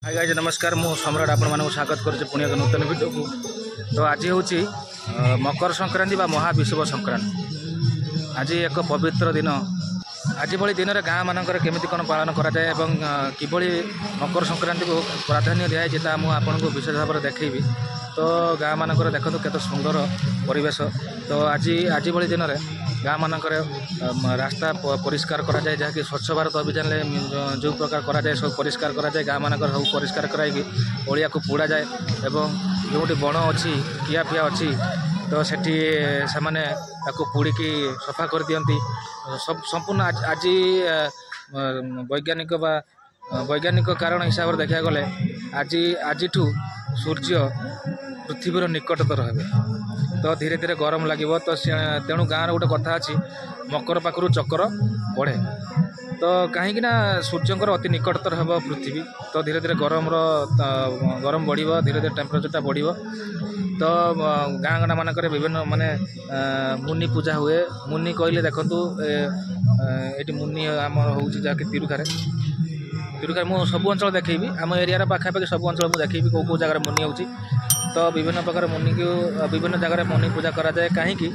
Hi guys नमस्कार मु सम्राट आपण मानक स्वागत करछे पुणी एक नूतन वीडियो को। तो आज हूँ मकर संक्रांति बा महाविषुव संक्रांति। आज एक पवित्र दिन। आज भली दिन में गाँव मानक केमिति कौन पालन करा जाए एवं किभली मकर संक्रांति को प्राधान्य दिया जाए मुझे विशेष भाव में देखी। तो गाँव मानक देखो केते सुंदर परिवेश। तो आज भली दिन में गाँव मानक रास्ता परिष्कार करा जाए जहाँकि स्वच्छ भारत अभियान जो प्रकार करा जाए सब परिष्कार करा जाए। गाँव मानक सब परिष्कार कराई ओलिया को पोड़ा जाए एवं जो बण अच्छी किया पिया अच्छी तो सेठी से माने ताको पोड़ी की सफा कर दियंती सब संपूर्ण। आज वैज्ञानिक कारण हिसाब से देखा गले आज सूर्य पृथ्वीर निकटतर हे तो धीरे धीरे गरम लगे। तो तेणु गाँव गोटे कथा अच्छी मकर पाखु चक्र बढ़े तो कहीं सूर्यंकर अति निकटतर हे पृथ्वी तो धीरे धीरे गरम बढ़ धीरे धीरे टेम्परेचरटा बढ़। तो गाँ गाँ मानक विभिन्न माने मुनि पूजा हुए। मुनि कहले देखु ये मुनि आम हूँ जहाँकि तिरुखारे मु सब अंचल देखी आम एरिया पाखापाखि सब अंचल मुझे देखी कौ कौ जगह मुनि हो। तो विभिन्न प्रकार मुनि को विभिन्न जगह मुनि पूजा करा जाए कहीं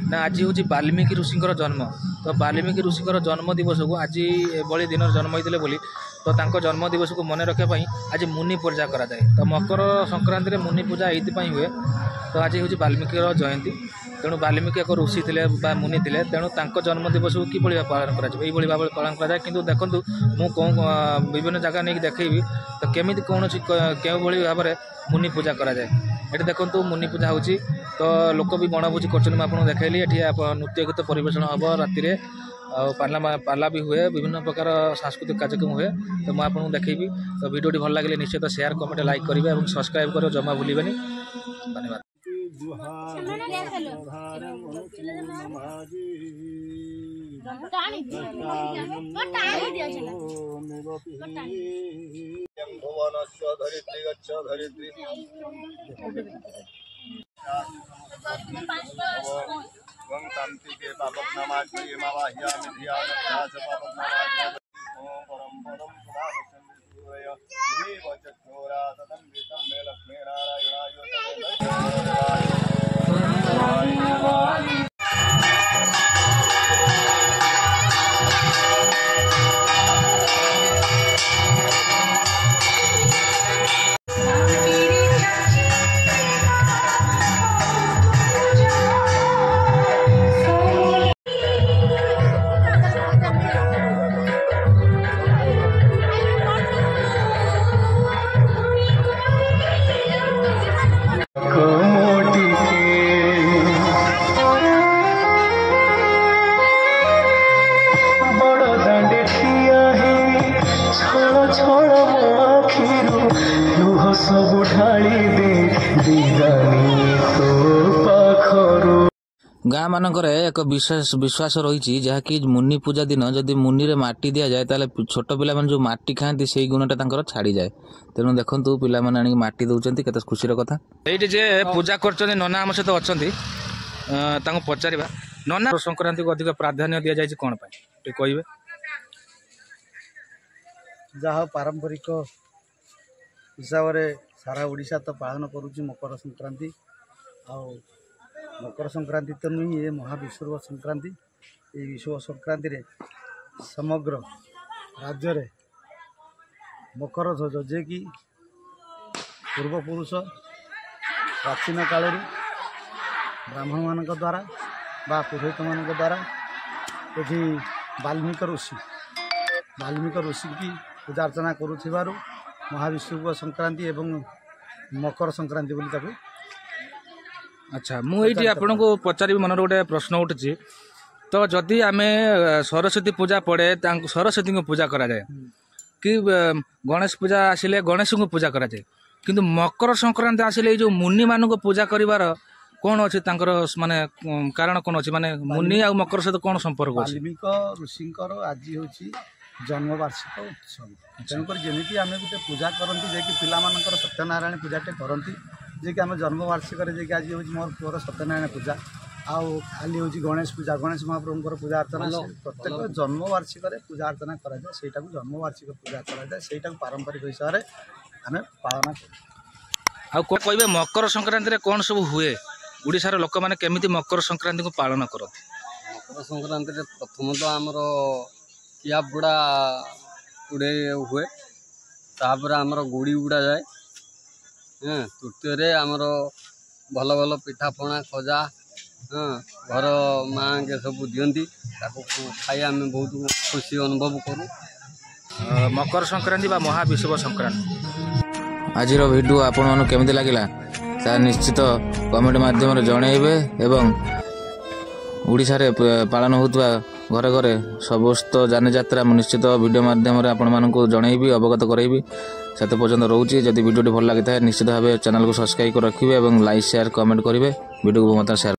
ना आज हूँ वाल्मीकि ऋषिंकर जन्म। तो वाल्मीकि ऋषिंकर जन्म दिवस को आज एभली दिन जन्म होते बोली तो तांको जन्म दिवस को मन रखापी आज मुनि पूजा करा जाए। तो मकर संक्रांति में मुनि पूजा ये हुए। तो आज हूँ वाल्मीकि जयंती तेणु वाल्मीकि एक ऋषि थे मुनि थे तेणु तांको जन्म दिवस को कि पालन कर भाव पालन कराए। कि देखु मु कौन विभिन्न जगह नहीं देखी तो केमी कौन क्यों भाव में मुनि पूजा करा जाए। ये देखो मुनि पूजा हो तो लोक भी बनभोजी कर देखली। ये नृत्य गीत परिवेशन हम राति पाला भी हुए विभिन्न प्रकार सांस्कृतिक कार्यक्रम हुए। तो मुझे आपको देखी तो वीडियो भल लगे निश्चित शेयर कमेंट लाइक करेंगे और सब्सक्राइब कर जमा भूलें। धन्यवाद। गाँ मानक एक विश्वास रही जहाँकि मुनि पूजा दिन जदि मुनि रे माटी दि जाए ताले छोट पिला माने जो माटी खाती से गुणटा छाड़ी जाए। तेणु देखु पिला माने आनी माटी दौरान केते खुशी कथा। ये जे पूजा कर नना आम सहित अच्छा पचार नना संक्रांति को अधिक प्राधान्य दि जाए कौन कहे जहाँ पारंपरिक हिसाब से सारा ओडिशा तो पालन करुच्ची मकर संक्रांति। मकर संक्रांति तो नुह ये महाविश्व संक्रांति। ये विश्व संक्रांति रे समग्र राज्य रे मकर ध्वज जे कि पूर्वपुरुष प्राचीन काल ब्राह्मण मान द्वारा बा पुरोहित मान द्वारा ये वाल्मीकि ऋषि की पूजा अर्चना करुथिबारु महाविश्व संक्रांति एवं मकर संक्रांति बोली ताकू। अच्छा मुझे आपन को पचारि मन गोटे प्रश्न उठी तो जदि आम सरस्वती पूजा पड़े सरस्वती को पूजा करा जाए कि गणेश पूजा आसिले गणेश को पूजा करा जाए किंतु मकर संक्रांति आसिले जो मुनि मान को पूजा करिवार कौन अच्छे माने कारण कौन अच्छे माने मुनि आ मकर सहित कौन संपर्क अछि। वाल्मीकि ऋषिंकर आज हूँ जन्म वार्षिक उत्सव तेणुक जमी आम गोटे पूजा करती जे कि पिला सत्यनारायण पूजाटे करती जे कि आम जन्म वार्षिक आज हूँ मोर पुअर सत्यनारायण पूजा आउ खाली हूँ गणेश पूजा गणेश महाप्रभुंर पूजा अर्चना प्रत्येक जन्म वार्षिक पूजा अर्चना कराए से जन्म वार्षिक पूजा कराए से पारंपरिक हिसाब से ଆମେ ପାଳନ କରୁ। ଆଉ କ'ଣ କହିବେ ମକର ସଂକ୍ରାନ୍ତିରେ କ'ଣ ସବୁ ହୁଏ? ଓଡ଼ିଶାର ଲୋକମାନେ କେମିତି ମକର ସଂକ୍ରାନ୍ତିକୁ ପାଳନ କରନ୍ତି? ମକର ସଂକ୍ରାନ୍ତିରେ ପ୍ରଥମତଃ ଆମର କିଆ ବୁଡ଼ା ଉଡ଼େ ହୁଏ, ତାପରେ ଆମର ଗୁଡ଼ି ଉଡ଼ାଯାଏ। ତୃତୀୟରେ ଆମର ଭଲ ଭଲ ପିଠାପଣା ଖଜା ଘର ମାଆଙ୍କେ ସବୁ ଦିଅନ୍ତି, ତାକୁ ଖାଇ ଆମେ ବହୁତ ଖୁସି ଅନୁଭବ କରୁ। ମକର ସଂକ୍ରାନ୍ତି ବା ମହାବିଷୁବ ସଂକ୍ରାନ୍ତି। ଆଜିର ଭିଡ଼ିଓ ଆପଣମାନଙ୍କୁ କେମିତି ଲାଗିଲା ତାହା ନିଶ୍ଚିତ କମେଣ୍ଟ ମାଧ୍ୟମରେ ଜଣାଇବେ ଏବଂ ଓଡ଼ିଶାରେ ପାଳନ ହେଉଥିବା ଘରେ ଘରେ ସମସ୍ତ ଯାନଯାତ୍ରା ମୁଁ ନିଶ୍ଚିତ ଭିଡ଼ିଓ ମାଧ୍ୟମରେ ଆପଣମାନଙ୍କୁ ଜଣାଇବି, ଅବଗତ କରାଇବି। ସେତେ ପର୍ଯ୍ୟନ୍ତ ରହୁଛି। ଯଦି ଭିଡ଼ିଓଟି ଭଲ ଲାଗିଥାଏ ନିଶ୍ଚିତ ଭାବେ ଚ୍ୟାନେଲକୁ ସବସ୍କ୍ରାଇବ୍ କରି ରଖିବେ ଏବଂ ଲାଇକ୍ ସେୟାର କମେଣ୍ଟ କରିବେ। ଭିଡ଼ିଓକୁ ମଧ୍ୟ ସେୟାର